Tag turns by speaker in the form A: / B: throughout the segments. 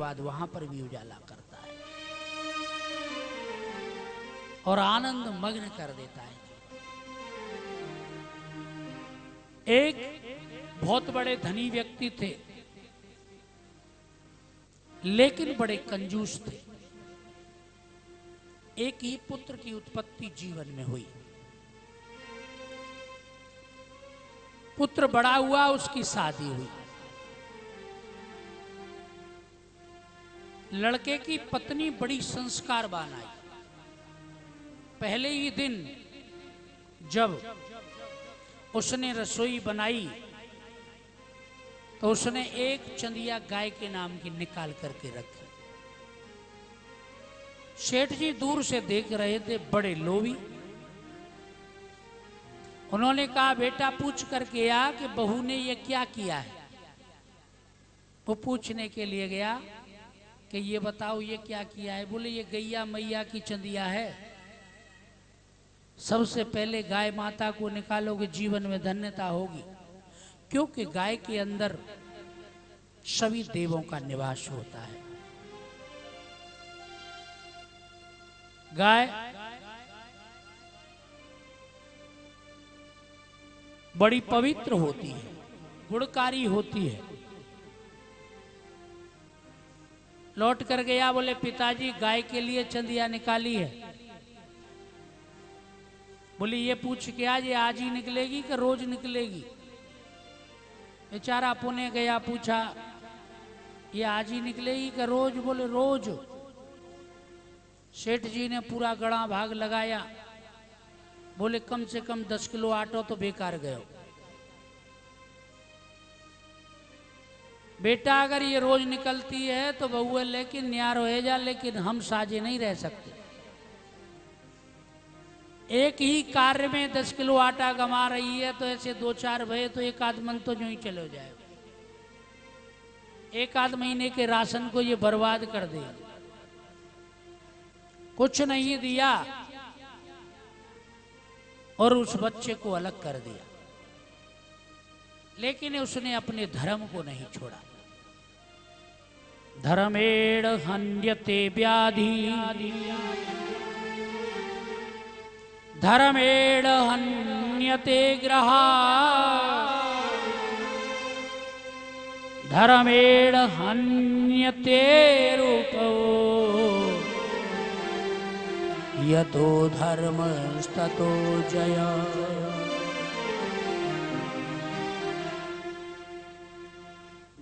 A: बाद वहां पर भी उजाला करता है और आनंद मग्न कर देता है। एक बहुत बड़े धनी व्यक्ति थे, लेकिन बड़े कंजूस थे। एक ही पुत्र की उत्पत्ति जीवन में हुई। पुत्र बड़ा हुआ, उसकी शादी हुई। लड़के की पत्नी बड़ी संस्कारवान आई। पहले ही दिन जब उसने रसोई बनाई तो उसने एक चंदिया गाय के नाम की निकाल करके रखी। सेठ जी दूर से देख रहे थे, बड़े लोभी। उन्होंने कहा, बेटा पूछ करके आ कि बहू ने ये क्या किया है। वो पूछने के लिए गया कि ये बताओ ये क्या किया है। बोले, ये गैया मैया की चंदिया है। सबसे पहले गाय माता को निकालोगे, जीवन में धन्यता होगी, क्योंकि गाय के अंदर सभी देवों का निवास होता है। गाय बड़ी पवित्र होती है, गुणकारी होती है। लौट कर गया, बोले पिताजी गाय के लिए चंदिया निकाली है। बोले ये पूछ के आज ही निकलेगी कि रोज निकलेगी। बेचारा पुणे गया, पूछा ये आज ही निकलेगी कि रोज। बोले रोज। सेठ जी ने पूरा गड़ा भाग लगाया। बोले कम से कम 10 किलो आटो तो बेकार गयो। बेटा अगर ये रोज निकलती है तो बहुए लेकिन न्यार हो जा, लेकिन हम साझे नहीं रह सकते। एक ही कार्य में 10 किलो आटा गमा रही है, तो ऐसे 2-4 भये तो एक आध मन तो जो ही चले जाए। एक आध महीने के राशन को ये बर्बाद कर दे। कुछ नहीं दिया और उस बच्चे को अलग कर दिया, लेकिन उसने अपने धर्म को नहीं छोड़ा। धर्मेण हन्यते व्याधि, धर्मेण हन्यते ग्रहा, धर्मेण हन्यते रूपो, यतो धर्मस्ततो जय।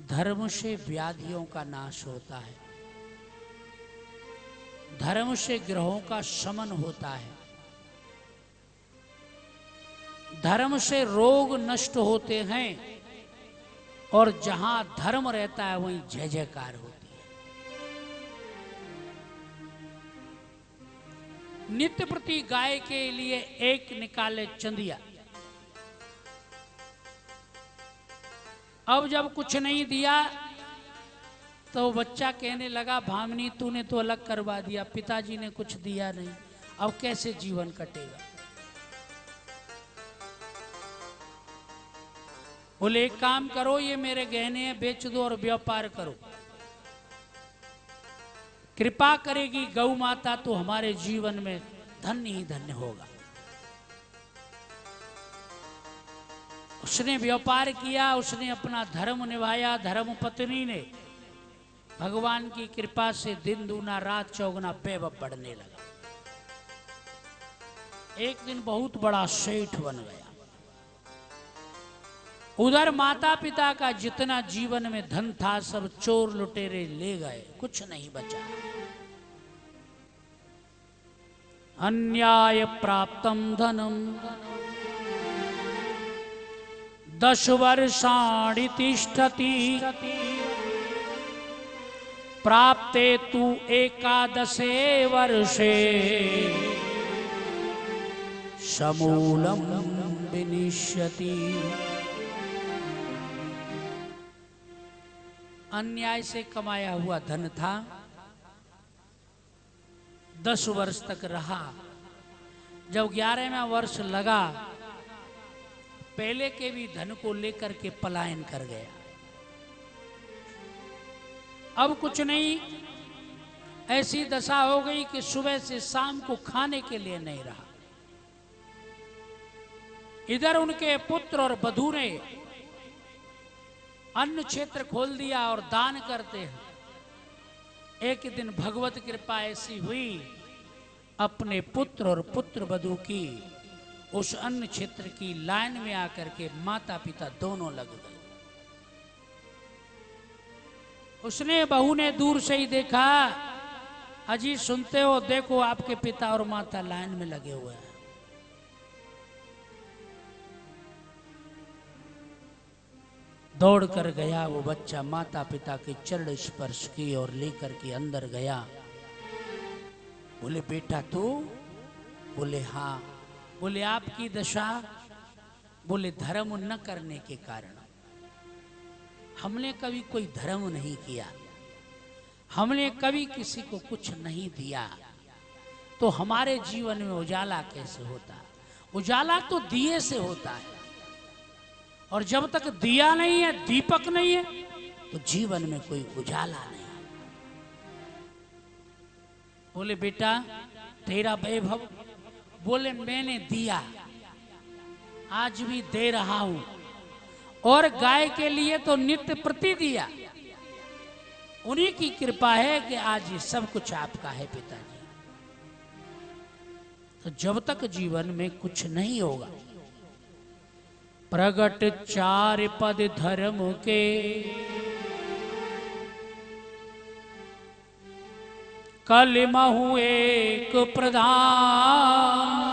A: धर्म से व्याधियों का नाश होता है, धर्म से ग्रहों का शमन होता है, धर्म से रोग नष्ट होते हैं, और जहां धर्म रहता है वहीं जय जयकार होती है। नित्य प्रति गाय के लिए एक निकाले चंदिया। अब जब कुछ नहीं दिया तो बच्चा कहने लगा, भामनी तूने तो अलग करवा दिया, पिताजी ने कुछ दिया नहीं, अब कैसे जीवन कटेगा। बोले एक काम करो, ये मेरे गहने बेच दो और व्यापार करो। कृपा करेगी गौ माता तो हमारे जीवन में धन्य ही धन्य होगा। उसने व्यापार किया, उसने अपना धर्म निभाया। धर्म पत्नी ने भगवान की कृपा से दिन दूना रात चौगुना वैभव बढ़ने लगा। एक दिन बहुत बड़ा सेठ बन गया। उधर माता पिता का जितना जीवन में धन था सब चोर लुटेरे ले गए, कुछ नहीं बचा। अन्याय प्राप्तम धनम 10 वर्षाणि तिष्ठति, प्राप्ते तु 11 वर्षे, समूलम विनिश्यति। अन्याय से कमाया हुआ धन था, 10 वर्ष तक रहा। जब 11वां वर्ष लगा, पहले के भी धन को लेकर के पलायन कर गया। अब कुछ नहीं, ऐसी दशा हो गई कि सुबह से शाम को खाने के लिए नहीं रहा। इधर उनके पुत्र और बधू ने अन्न क्षेत्र खोल दिया और दान करते हैं। एक दिन भगवत कृपा ऐसी हुई, अपने पुत्र और पुत्र वधू की उस अन्न क्षेत्र की लाइन में आकर के माता पिता दोनों लग गए। उसने बहू ने दूर से ही देखा, अजी सुनते हो, देखो आपके पिता और माता लाइन में लगे हुए हैं। दौड़ कर गया वो बच्चा, माता पिता के चरण स्पर्श की और लेकर के अंदर गया। बोले बेटा तू? बोले हाँ। बोले आपकी दशा? बोले धर्म न करने के कारण। हमने कभी कोई धर्म नहीं किया, हमने कभी किसी को कुछ नहीं दिया, तो हमारे जीवन में उजाला कैसे होता? उजाला तो दिए से होता है, और जब तक दिया नहीं है, दीपक नहीं है, तो जीवन में कोई उजाला नहीं। बोले बेटा तेरा वैभव? बोले मैंने दिया, आज भी दे रहा हूं, और गाय के लिए तो नित्य प्रति दिया। उन्हीं की कृपा है कि आज ये सब कुछ आपका है पिताजी। तो जब तक जीवन में कुछ नहीं होगा, प्रगट 4 पद धर्म के, कलिमहु एक प्रधान,